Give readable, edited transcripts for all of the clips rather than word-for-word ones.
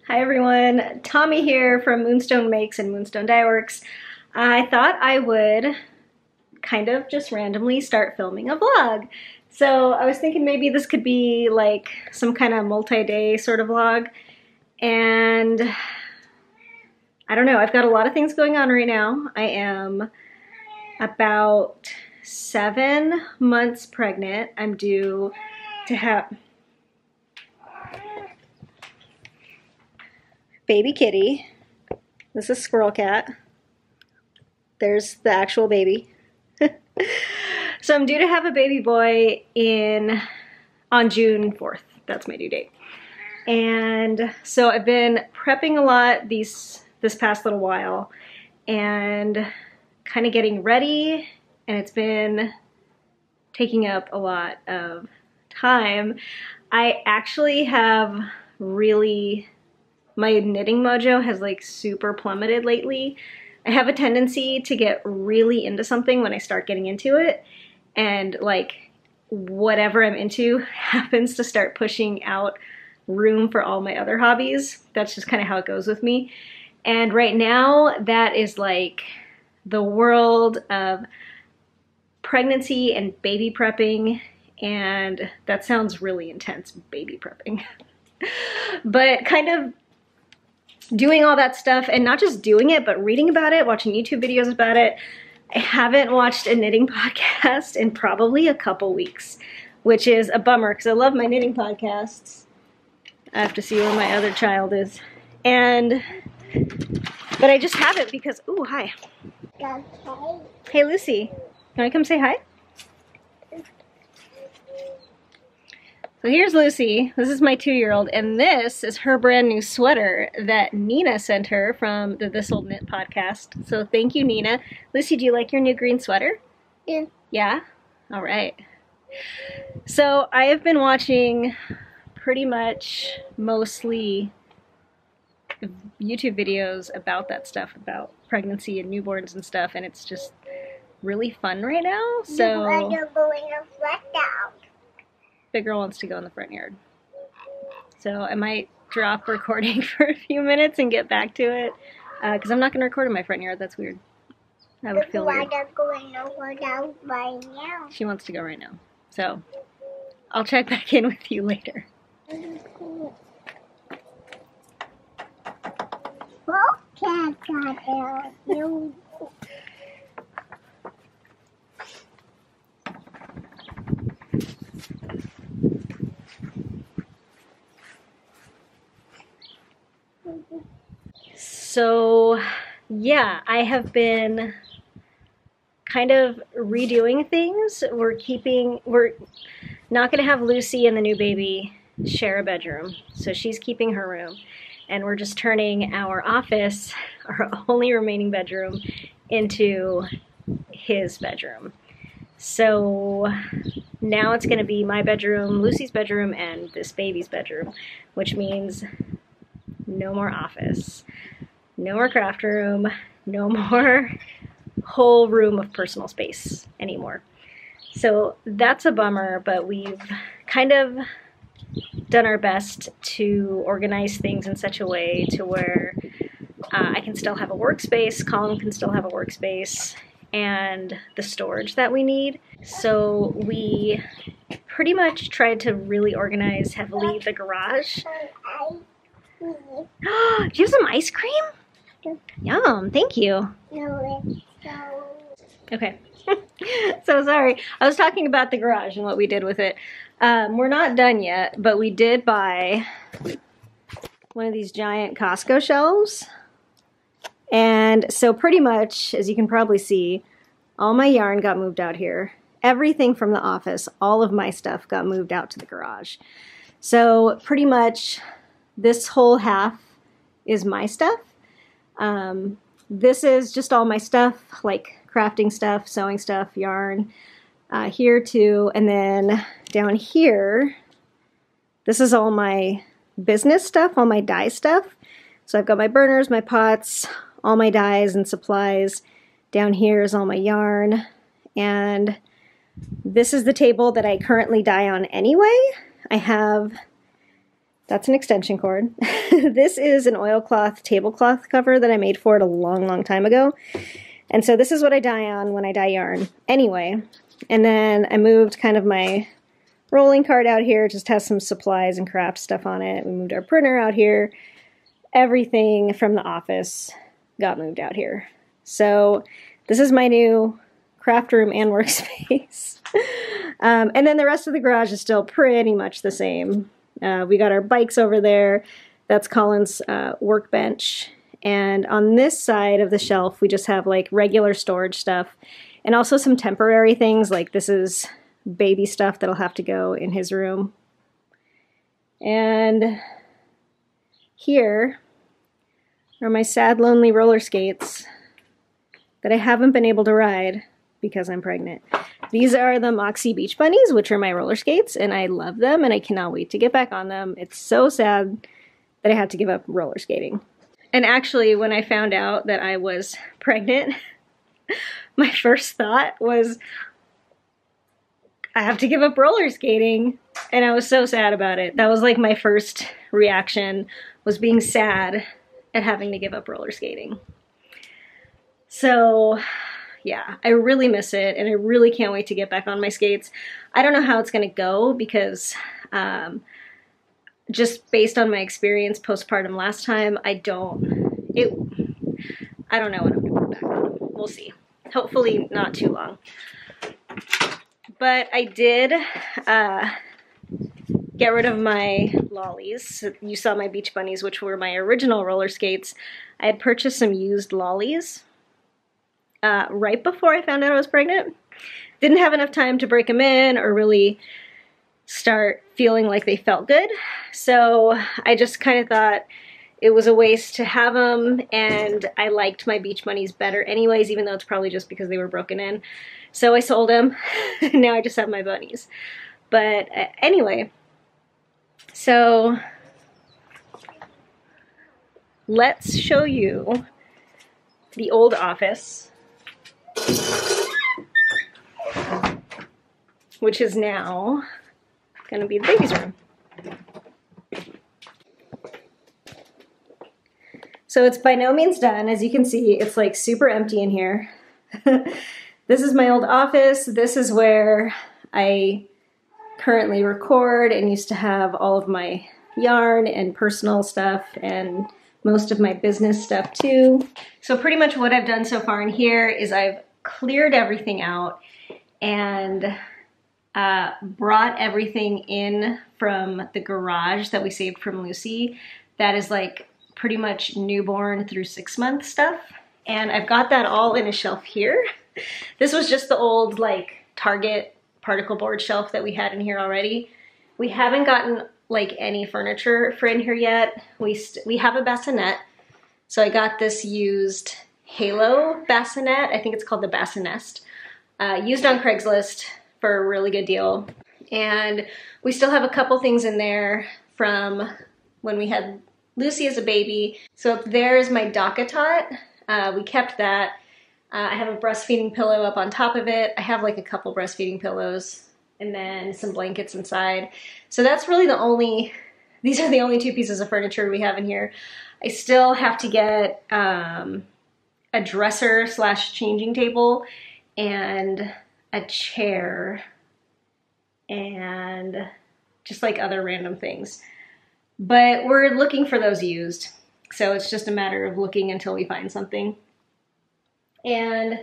Hi everyone, Tommi here from Moonstone Makes and Moonstone Dyeworks. I thought I would kind of just randomly start filming a vlog. So I was thinking maybe this could be like some kind of multi-day sort of vlog. And I don't know, I've got a lot of things going on right now. I am about 7 months pregnant. I'm due to have baby kitty. This is Squirrel Cat. There's the actual baby. So I'm due to have a baby boy on June 4th. That's my due date. And so I've been prepping a lot this past little while and kind of getting ready, and it's been taking up a lot of time. I actually have my knitting mojo has like super plummeted lately. I have a tendency to get really into something when I start getting into it, and like whatever I'm into happens to start pushing out room for all my other hobbies. That's just kind of how it goes with me. And right now that is like the world of pregnancy and baby prepping, and that sounds really intense, baby prepping. But kind of doing all that stuff, and not just doing it, but reading about it, watching YouTube videos about it. I haven't watched a knitting podcast in probably a couple weeks, which is a bummer because I love my knitting podcasts. I have to see where my other child is. But I just haven't because, ooh, hi. Okay. Hey, Lucy. Can I come say hi? So here's Lucy. This is my 2-year-old, and this is her brand new sweater that Nina sent her from the This Old Knit podcast. So thank you, Nina. Lucy, do you like your new green sweater? Yeah. Yeah? All right. So I have been watching pretty much mostly YouTube videos about that stuff, about pregnancy and newborns and stuff, and it's just really fun right now. So Big girl wants to go in the front yard. So I might drop recording for a few minutes and get back to it, because I'm not going to record in my front yard. That's weird. That would feel weird. She wants to go right now. So I'll check back in with you later. So yeah, I have been kind of redoing things. We're not going to have Lucy and the new baby share a bedroom, so she's keeping her room, and we're just turning our office, our only remaining bedroom, into his bedroom. So now it's going to be my bedroom, Lucy's bedroom, and this baby's bedroom, which means no more office, no more craft room, no more whole room of personal space anymore. So that's a bummer, but we've kind of done our best to organize things in such a way to where I can still have a workspace, Colin can still have a workspace, and the storage that we need. So we pretty much tried to really organize heavily the garage. Do you have some ice cream? Yum, thank you. Okay. So sorry. I was talking about the garage and what we did with it. We're not done yet, but we did buy one of these giant Costco shelves. And so pretty much, as you can probably see, all my yarn got moved out here. Everything from the office, all of my stuff got moved out to the garage. So pretty much this whole half is my stuff. This is just all my stuff, like crafting stuff, sewing stuff, yarn, here too. And then down here, this is all my business stuff, all my dye stuff. So I've got my burners, my pots, all my dyes and supplies. Down here is all my yarn. And this is the table that I currently dye on anyway. I have That's an extension cord. This is an oilcloth tablecloth cover that I made for it a long, long time ago. And so this is what I dye on when I dye yarn. Anyway, and then I moved kind of my rolling cart out here. It just has some supplies and craft stuff on it. We moved our printer out here. Everything from the office got moved out here. So this is my new craft room and workspace. And then the rest of the garage is still pretty much the same. We got our bikes over there. That's Colin's workbench. And on this side of the shelf, we just have like regular storage stuff and also some temporary things. Like this is baby stuff that'll have to go in his room. And here are my sad, lonely roller skates that I haven't been able to ride because I'm pregnant. These are the Moxie Beach Bunnies, which are my roller skates, and I love them, and I cannot wait to get back on them. It's so sad that I had to give up roller skating. And actually, when I found out that I was pregnant, my first thought was, I have to give up roller skating, and I was so sad about it. That was like my first reaction, was being sad at having to give up roller skating. So yeah, I really miss it, and I really can't wait to get back on my skates. I don't know how it's gonna go because just based on my experience postpartum last time, I don't know when I'm gonna put back on. We'll see. Hopefully not too long. But I did get rid of my lollies. You saw my Beach Bunnies, which were my original roller skates. I had purchased some used lollies right before I found out I was pregnant. Didn't have enough time to break them in or really start feeling like they felt good. So I just kind of thought it was a waste to have them, and I liked my Beach Bunnies better anyways, even though it's probably just because they were broken in. So I sold them. Now I just have my bunnies. But anyway, so let's show you the old office, which is now going to be the baby's room. So it's by no means done. As you can see, it's like super empty in here. This is my old office. This is where I currently record and used to have all of my yarn and personal stuff and most of my business stuff too. So pretty much what I've done so far in here is I've cleared everything out and brought everything in from the garage that we saved from Lucy. That is like pretty much newborn through 6-month stuff. And I've got that all in a shelf here. This was just the old like Target particle board shelf that we had in here already. We haven't gotten like any furniture for in here yet. We have a bassinet. So I got this used Halo bassinet. I think it's called the Bassinest. Used on Craigslist for a really good deal. And we still have a couple things in there from when we had Lucy as a baby. So up there is my DACA tot. We kept that. I have a breastfeeding pillow up on top of it. I have like a couple breastfeeding pillows and then some blankets inside. So that's really these are the only 2 pieces of furniture we have in here. I still have to get a dresser / changing table and a chair and just like other random things. But we're looking for those used. So it's just a matter of looking until we find something. And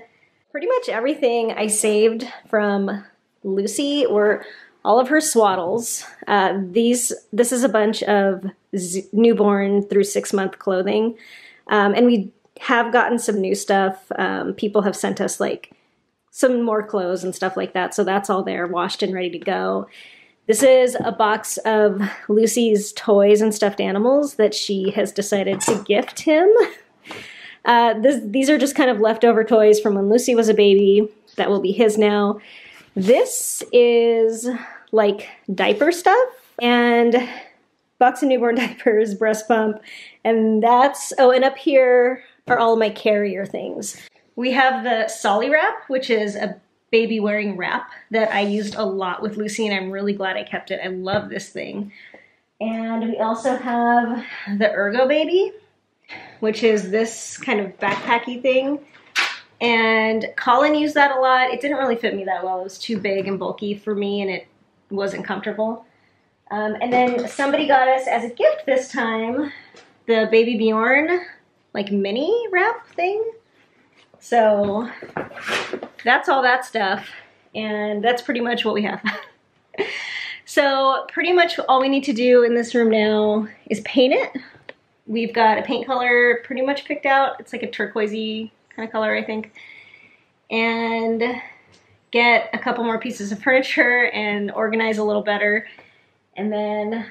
pretty much everything I saved from Lucy were all of her swaddles. This is a bunch of newborn through 6-month clothing. And we have gotten some new stuff. People have sent us like some more clothes and stuff like that. So that's all there, washed and ready to go. This is a box of Lucy's toys and stuffed animals that she has decided to gift him. These are just kind of leftover toys from when Lucy was a baby that will be his now. This is like diaper stuff and box of newborn diapers, breast pump, and that's, oh, and up here are all my carrier things. We have the Solly wrap, which is a baby wearing wrap that I used a lot with Lucy, and I'm really glad I kept it. I love this thing. And we also have the Ergo Baby, which is this kind of backpacky thing. And Colin used that a lot. It didn't really fit me that well. It was too big and bulky for me, and it wasn't comfortable. And then somebody got us as a gift this time the Baby Bjorn like mini wrap thing. So that's all that stuff, and that's pretty much what we have. So pretty much all we need to do in this room now is paint it. We've got a paint color pretty much picked out. It's like a turquoisey kind of color, I think. And get a couple more pieces of furniture and organize a little better. And then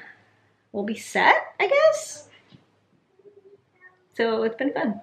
we'll be set, I guess. So it's been fun.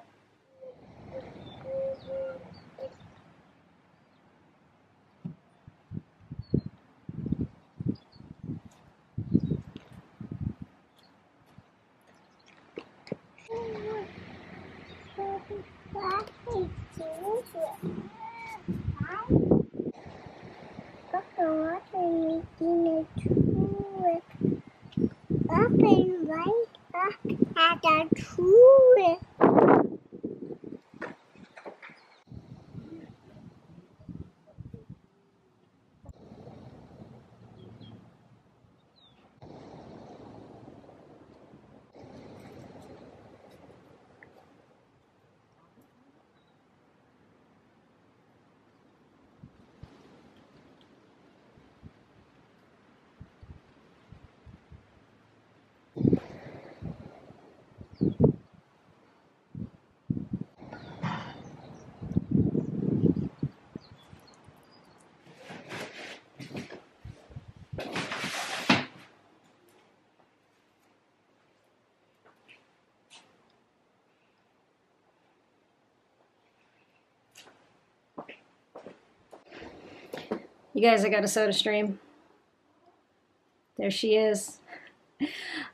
You guys, I got a soda stream. There she is.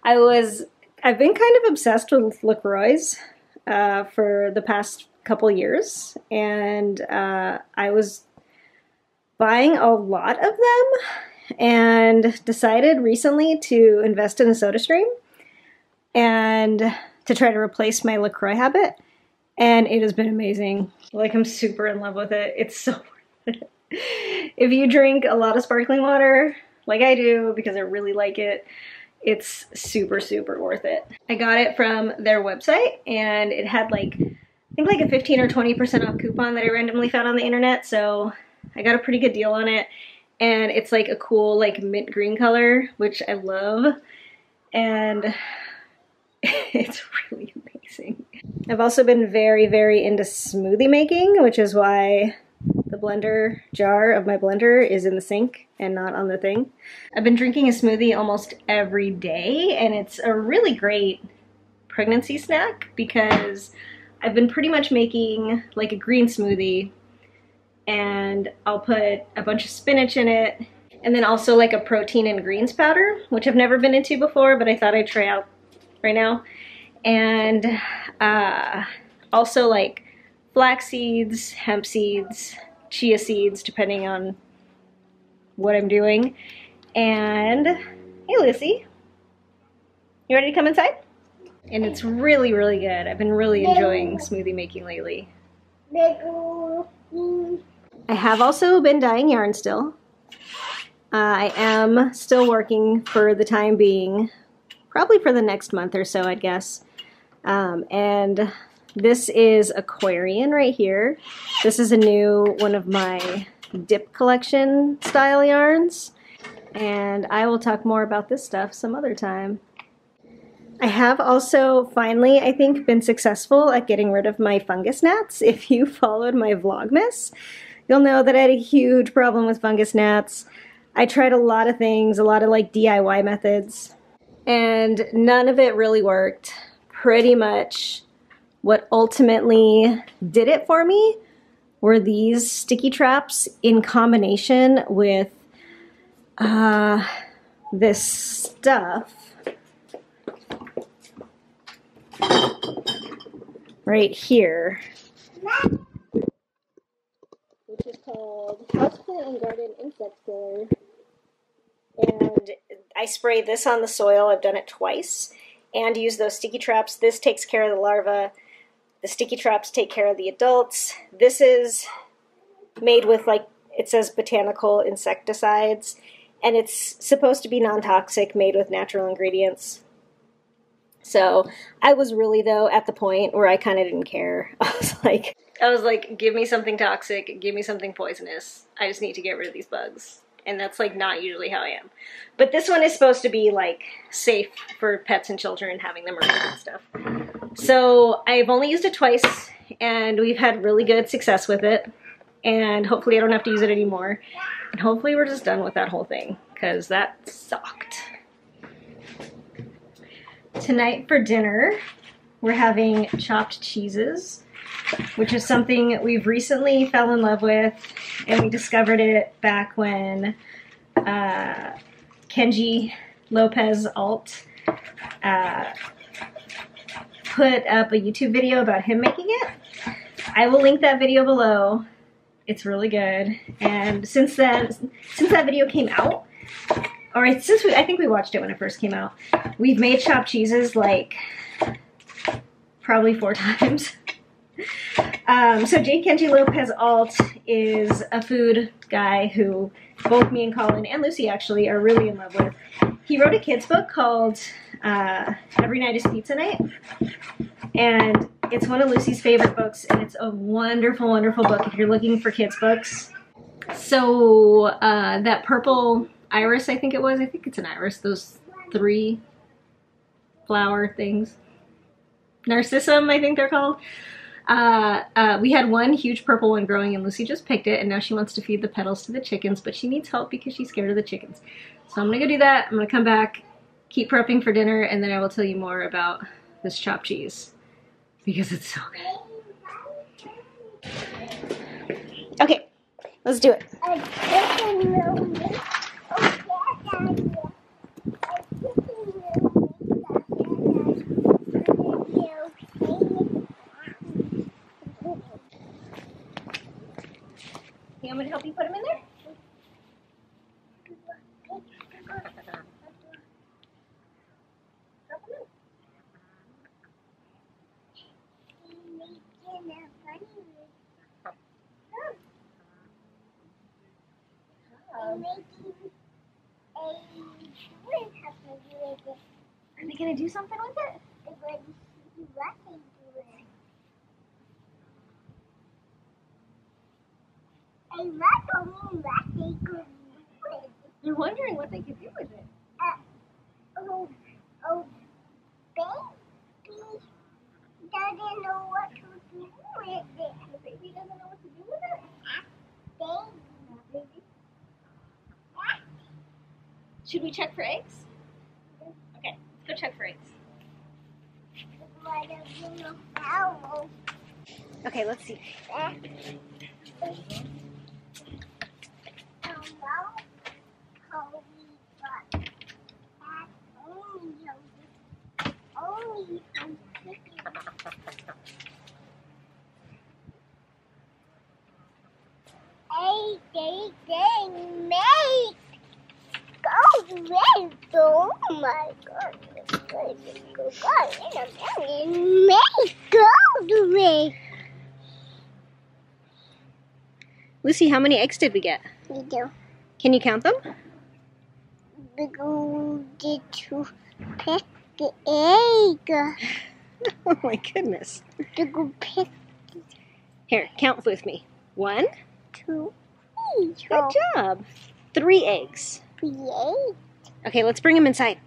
I've been kind of obsessed with LaCroix's for the past couple years, and I was buying a lot of them and decided recently to invest in a soda stream and to try to replace my LaCroix habit, and it has been amazing. Like, I'm super in love with it. It's so worth it. If you drink a lot of sparkling water, like I do, because I really like it, it's super, super worth it. I got it from their website, and it had like, I think like a 15 or 20% off coupon that I randomly found on the internet, so I got a pretty good deal on it. And it's like a cool like mint green color, which I love, and it's really amazing. I've also been very, very into smoothie making, which is why the blender jar of my blender is in the sink and not on the thing. I've been drinking a smoothie almost every day, and it's a really great pregnancy snack because I've been pretty much making like a green smoothie, and I'll put a bunch of spinach in it, and then also like a protein and greens powder, which I've never been into before, but I thought I'd try out right now. And also like flax seeds, hemp seeds, chia seeds, depending on what I'm doing. And hey, Lucy, you ready to come inside? And it's really, really good. I've been really enjoying smoothie making lately. I have also been dyeing yarn still. I am still working for the time being, probably for the next month or so, I'd guess. And this is Aquarian right here. This is a new one of my dip collection style yarns, and I will talk more about this stuff some other time. I have also finally, I think, been successful at getting rid of my fungus gnats. If you followed my Vlogmas, you'll know that I had a huge problem with fungus gnats. I tried a lot of things, a lot of like DIY methods, and none of it really worked. Pretty much what ultimately did it for me were these sticky traps in combination with this stuff right here, which is called Houseplant and Garden Insect Killer. And I spray this on the soil. I've done it twice. And use those sticky traps. This takes care of the larvae. The sticky traps take care of the adults. This is made with, like, it says botanical insecticides. And it's supposed to be non-toxic, made with natural ingredients. So I was really, though, at the point where I kind of didn't care. I was like, give me something toxic, give me something poisonous. I just need to get rid of these bugs. And that's, like, not usually how I am. But this one is supposed to be, like, safe for pets and children, having them around and stuff. So I've only used it twice, and we've had really good success with it. And hopefully I don't have to use it anymore. And hopefully we're just done with that whole thing, because that sucked. Tonight for dinner, we're having chopped cheeses, which is something we've recently fell in love with, and we discovered it back when Kenji Lopez Alt put up a YouTube video about him making it. I will link that video below. It's really good. And since that video came out, or I think we watched it when it first came out, we've made chopped cheeses like probably 4 times. So J. Kenji Lopez Alt is a food guy who both me and Colin and Lucy actually are really in love with. He wrote a kid's book called Every Night is Pizza Night. And it's one of Lucy's favorite books, and it's a wonderful, wonderful book if you're looking for kids' books. So that purple iris, I think it's an iris, those 3 flower things. Narcissum, I think they're called. We had one huge purple one growing, and Lucy just picked it, and now she wants to feed the petals to the chickens, but she needs help because she's scared of the chickens. So I'm gonna go do that. I'm gonna come back, keep prepping for dinner, and then I will tell you more about this chopped cheese because it's so good. Okay, let's do it. You want me to help you put them in there? Are they going to do something with it? You're wondering what they could do with it. Baby doesn't know what to do with it. The baby doesn't know what to do with it? Baby. Should we check for eggs? Okay, let's go check for eggs. Okay, let's see. Oh my God. Lucy, how many eggs did we get? We do. Can you count them? We go to pick the egg. Oh my goodness. To go pick. Here, count with me. 1, 2, 3. Good job. 3 eggs. 3 eggs. Okay, let's bring them inside.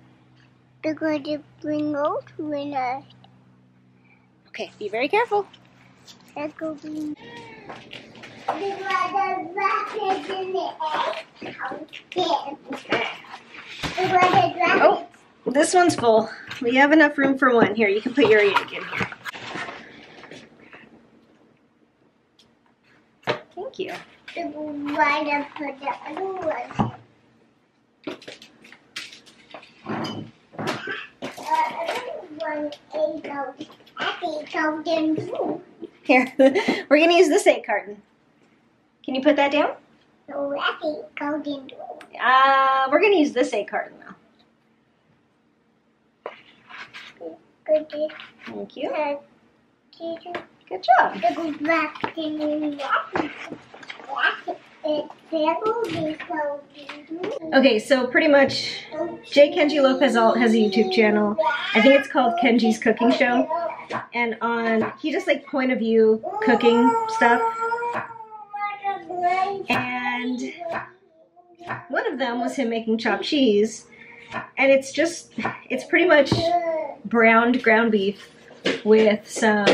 We're going to bring out winners. Okay, be very careful. Let's go bring. Oh, this one's full. We have enough room for 1. Here, you can put your egg in here. Thank you. Right up for the other one. Here, we're going to use this egg carton. Can you put that down? So We're going to use this egg carton now. Thank you. Uh, Good job. Go back to Okay, so pretty much J. Kenji Lopez Alt has a YouTube channel. I think it's called Kenji's Cooking Show. And he just like point of view cooking stuff. And one of them was him making chopped cheese. And it's pretty much browned ground beef with some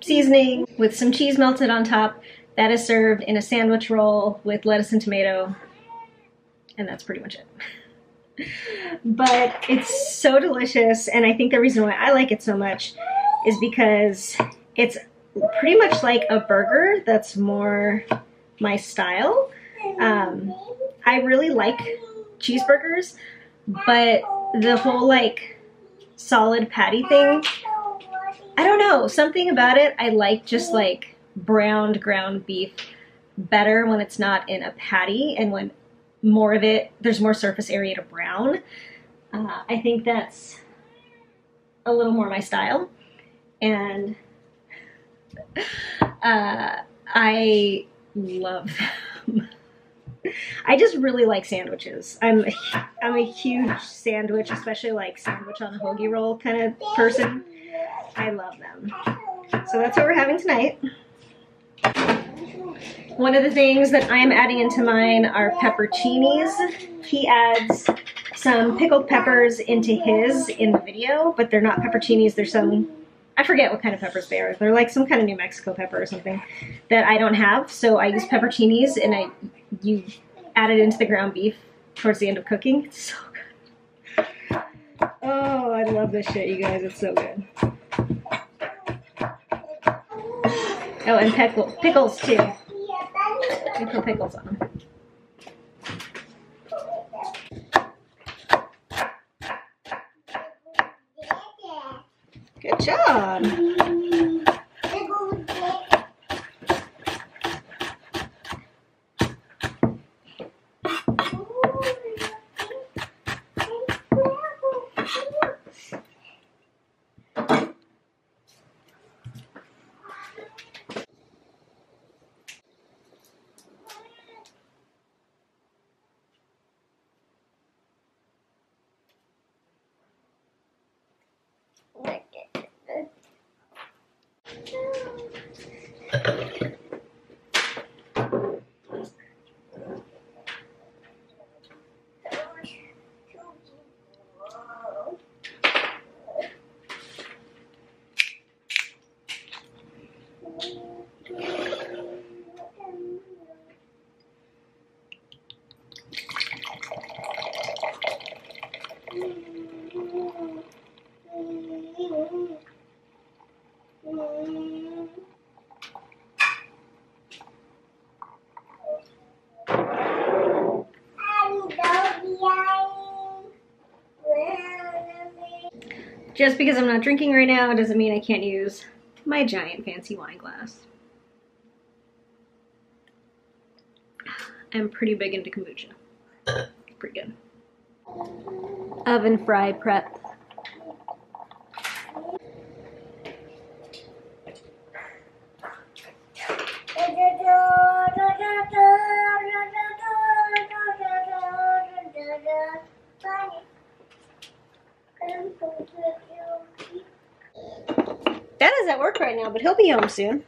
seasoning, with some cheese melted on top. That is served in a sandwich roll with lettuce and tomato. And that's pretty much it. But it's so delicious, and I think the reason why I like it so much is because it's pretty much like a burger that's more my style. I really like cheeseburgers, but the whole like solid patty thing, I don't know, something about it, I like just like browned ground beef better when it's not in a patty and when more of it, there's more surface area to brown. I think that's a little more my style. And I love them. I just really like sandwiches. I'm a huge sandwich, especially like sandwich on a hoagie roll kind of person. I love them. So that's what we're having tonight. One of the things that I am adding into mine are pepperoncinis. He adds some pickled peppers into his in the video, but they're not pepperoncinis. They're some, I forget what kind of peppers they are. They're like some kind of New Mexico pepper or something that I don't have. So I use pepperoncinis, and you add it into the ground beef towards the end of cooking. It's so good. Oh, I love this shit, you guys. It's so good. Oh, and pickles too. You put pickles on them. Good job. Just because I'm not drinking right now doesn't mean I can't use my giant fancy wine glass. I'm pretty big into kombucha. Pretty good. Oven fry prep. Dad is at work right now, but he'll be home soon.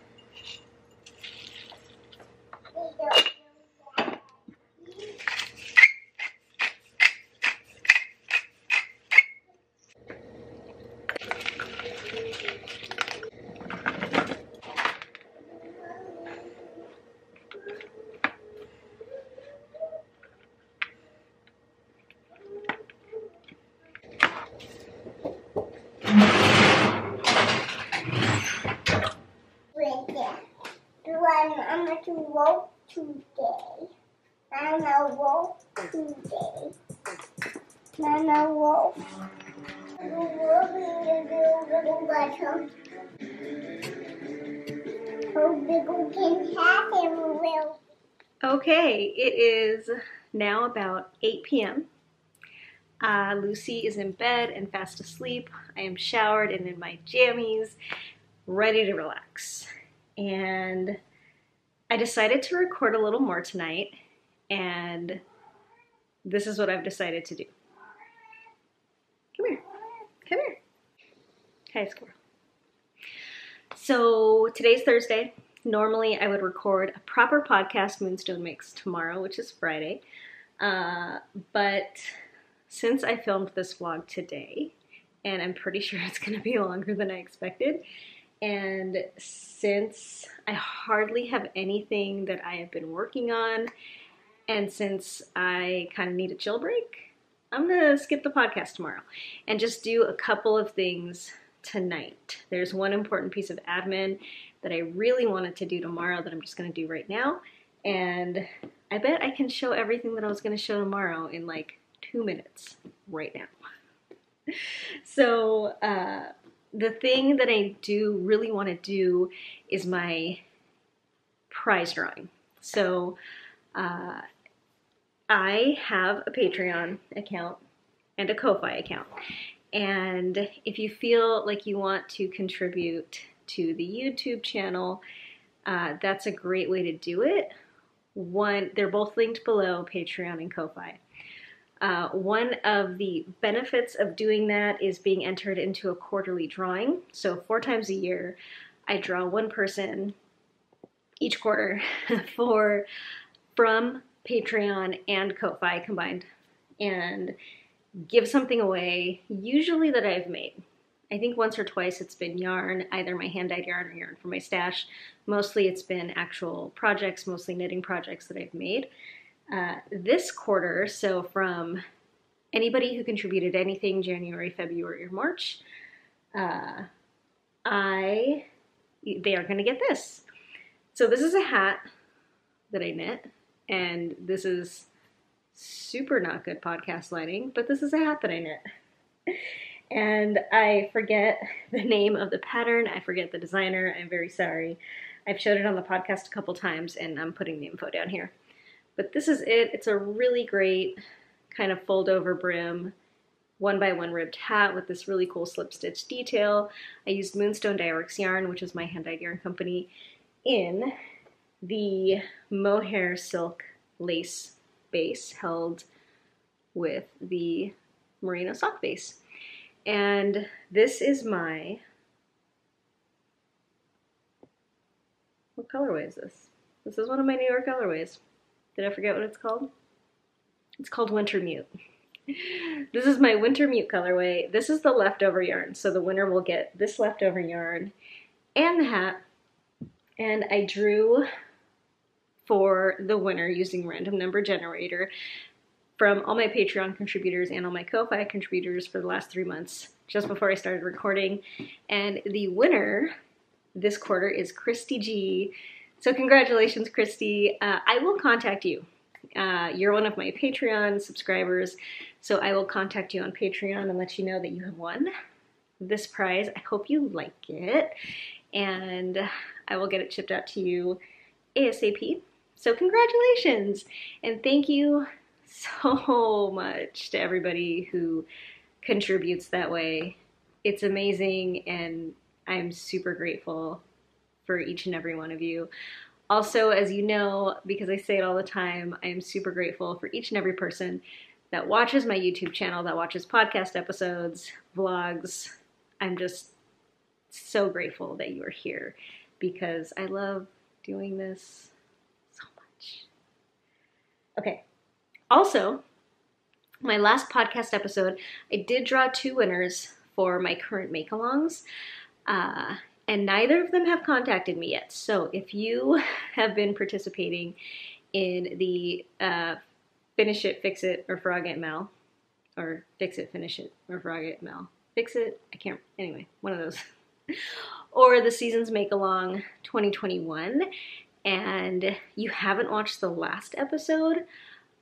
I'm going to walk today. I'm going to walk today. I'm going to walk. Okay, it is now about 8 p.m. Lucy is in bed and fast asleep. I am showered and in my jammies, ready to relax. And I decided to record a little more tonight, and this is what I've decided to do. Come here. Come here. Hi, squirrel. So today's Thursday. Normally I would record a proper podcast, Moonstone Makes, tomorrow, which is Friday. But since I filmed this vlog today, and I'm pretty sure it's going to be longer than I expected, and since I hardly have anything that I have been working on, and since I kind of need a chill break, I'm going to skip the podcast tomorrow and just do a couple of things tonight. There's one important piece of admin that I really wanted to do tomorrow that I'm just going to do right now, and I bet I can show everything that I was going to show tomorrow in like 2 minutes right now. So the thing that I do really want to do is my prize drawing. So I have a Patreon account and a Kofi account, and if you feel like you want to contribute to the YouTube channel, that's a great way to do it. They're both linked below, Patreon and Kofi. One of the benefits of doing that is being entered into a quarterly drawing. So 4 times a year, I draw one person each quarter from Patreon and Kofi combined, and give something away, usually that I've made. I think once or twice it's been yarn, either my hand-dyed yarn or yarn from my stash. Mostly it's been actual projects, mostly knitting projects that I've made. This quarter, so from anybody who contributed anything January, February, or March, they are going to get this. So this is a hat that I knit, and this is super not good podcast lighting, but this is a hat that I knit. And I forget the name of the pattern. I forget the designer. I'm very sorry. I've showed it on the podcast a couple times, and I'm putting the info down here. But this is it. It's a really great kind of fold over brim, 1x1 ribbed hat with this really cool slip stitch detail. I used Moonstone Dyeworks yarn, which is my hand-dyed yarn company, in the mohair silk lace base held with the merino sock base. And this is my, what colorway is this? This is one of my newer colorways. Did I forget what it's called? It's called Winter Mute. This is my Winter Mute colorway. This is the leftover yarn, so the winner will get this leftover yarn and the hat. And I drew for the winner using random number generator from all my Patreon contributors and all my Ko-Fi contributors for the last 3 months, just before I started recording. And the winner this quarter is Christy G. So congratulations, Christy. I will contact you. You're one of my Patreon subscribers, so I will contact you on Patreon and let you know that you have won this prize. I hope you like it, and I will get it shipped out to you ASAP. So congratulations, and thank you so much to everybody who contributes that way. It's amazing, and I'm super grateful for each and every one of you. Also, as you know, because I say it all the time, I am super grateful for each and every person that watches my YouTube channel, that watches podcast episodes, vlogs. I'm just so grateful that you are here because I love doing this so much. Okay. Also, my last podcast episode, I did draw 2 winners for my current make-alongs, and neither of them have contacted me yet. So if you have been participating in the Finish It, Fix It, or Frog It Mel, or Fix It, Finish It, or Frog It Mel, Fix It, I can't, anyway, one of those, or the Seasons Make-Along 2021, and you haven't watched the last episode,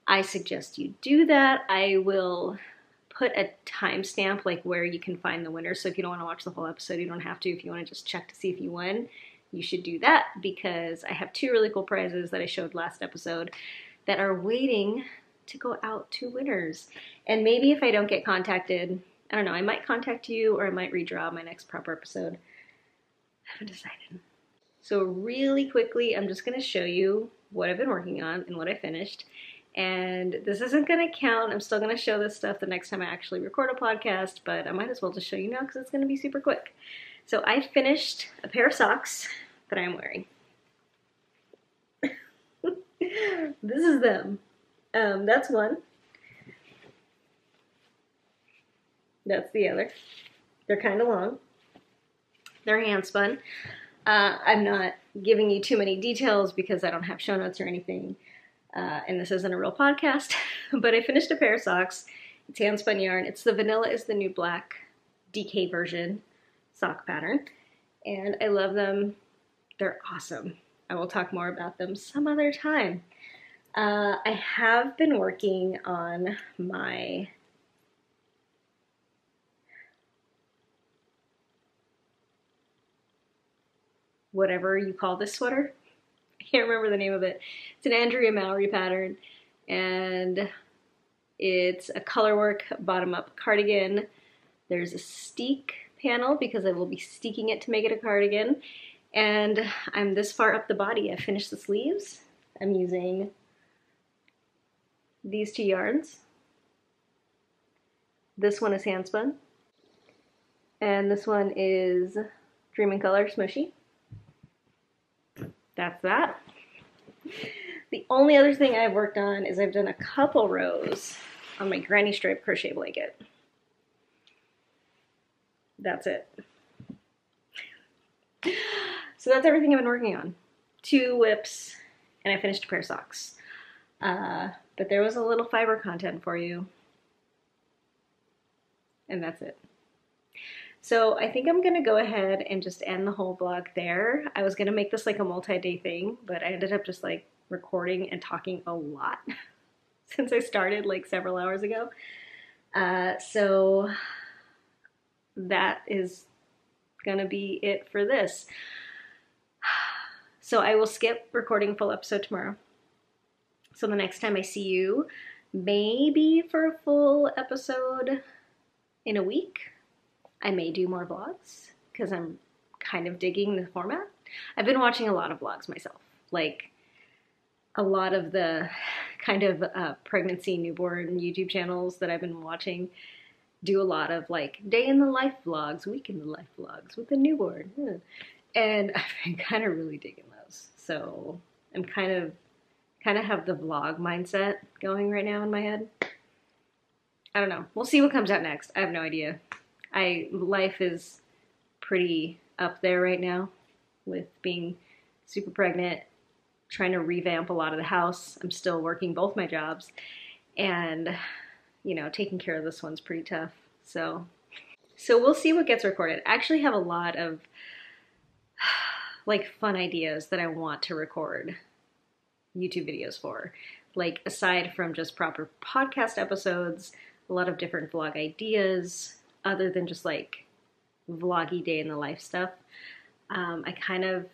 I suggest you do that. I will put a timestamp like where you can find the winner. So if you don't want to watch the whole episode, you don't have to. If you want to just check to see if you won, you should do that because I have 2 really cool prizes that I showed last episode that are waiting to go out to winners. And maybe if I don't get contacted, I don't know, I might contact you or I might redraw my next proper episode. I haven't decided. So really quickly, I'm just gonna show you what I've been working on and what I finished. And this isn't gonna count. I'm still gonna show this stuff the next time I actually record a podcast, but I might as well just show you now because it's gonna be super quick. So I finished a pair of socks that I'm wearing. This is them. That's one. That's the other. They're kind of long. They're hand spun. I'm not giving you too many details because I don't have show notes or anything. And this isn't a real podcast. But I finished a pair of socks. It's hand spun yarn. It's the Vanilla is the New Black DK version sock pattern. And I love them. They're awesome. I will talk more about them some other time. I have been working on my whatever you call this sweater. I can't remember the name of it. It's an Andrea Mowry pattern, and it's a colorwork bottom-up cardigan. There's a steek panel because I will be steeking it to make it a cardigan, and I'm this far up the body. I finished the sleeves. I'm using these two yarns. This one is hand spun, and this one is Dream in Color Smushy. That's that. The only other thing I've worked on is I've done a couple rows on my granny stripe crochet blanket. That's it. So that's everything I've been working on. 2 whips, and I finished a pair of socks. But there was a little fiber content for you. And that's it. So I think I'm gonna go ahead and just end the whole vlog there. I was gonna make this like a multi-day thing, but I ended up just like recording and talking a lot since I started like several hours ago. So that is gonna be it for this. So I will skip recording a full episode tomorrow. So the next time I see you, maybe for a full episode in a week, I may do more vlogs because I'm kind of digging the format. I've been watching a lot of vlogs myself, like a lot of the kind of pregnancy, newborn YouTube channels that I've been watching do a lot of like day in the life vlogs, week in the life vlogs with a newborn. And I've been kind of really digging those. So I'm kind of have the vlog mindset going right now in my head. I don't know. We'll see what comes out next. I have no idea. Life is pretty up there right now with being super pregnant, trying to revamp a lot of the house. I'm still working both my jobs, and you know, taking care of this one's pretty tough. So we'll see what gets recorded. I actually have a lot of like fun ideas that I want to record YouTube videos for. Like aside from just proper podcast episodes, a lot of different vlog ideas other than just like vloggy day in the life stuff. I kind of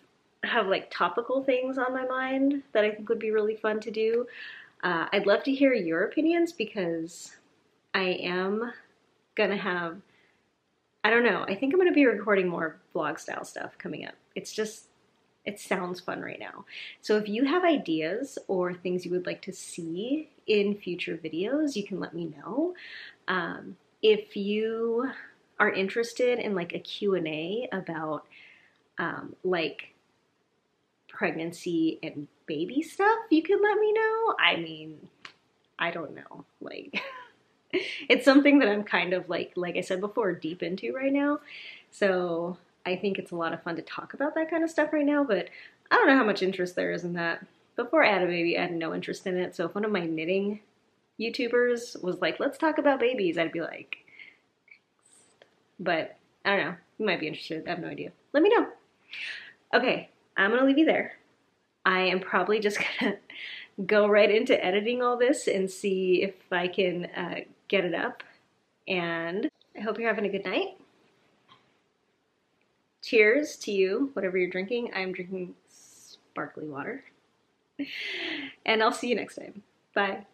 have like topical things on my mind that I think would be really fun to do. I'd love to hear your opinions because I am gonna have, I don't know, I think I'm gonna be recording more vlog style stuff coming up. It's just, it sounds fun right now. So if you have ideas or things you would like to see in future videos, you can let me know. If you are interested in like a Q&A about like pregnancy and baby stuff, you can let me know. I mean, I don't know, like it's something that I'm kind of like I said before, deep into right now. So I think it's a lot of fun to talk about that kind of stuff right now, but I don't know how much interest there is in that. Before I had a baby, I had no interest in it. So if one of my knitting YouTubers was like, let's talk about babies, I'd be like, but I don't know. You might be interested. I have no idea. Let me know. Okay, I'm going to leave you there. I am probably just going to go right into editing all this and see if I can get it up. And I hope you're having a good night. Cheers to you, whatever you're drinking. I'm drinking sparkly water. And I'll see you next time. Bye.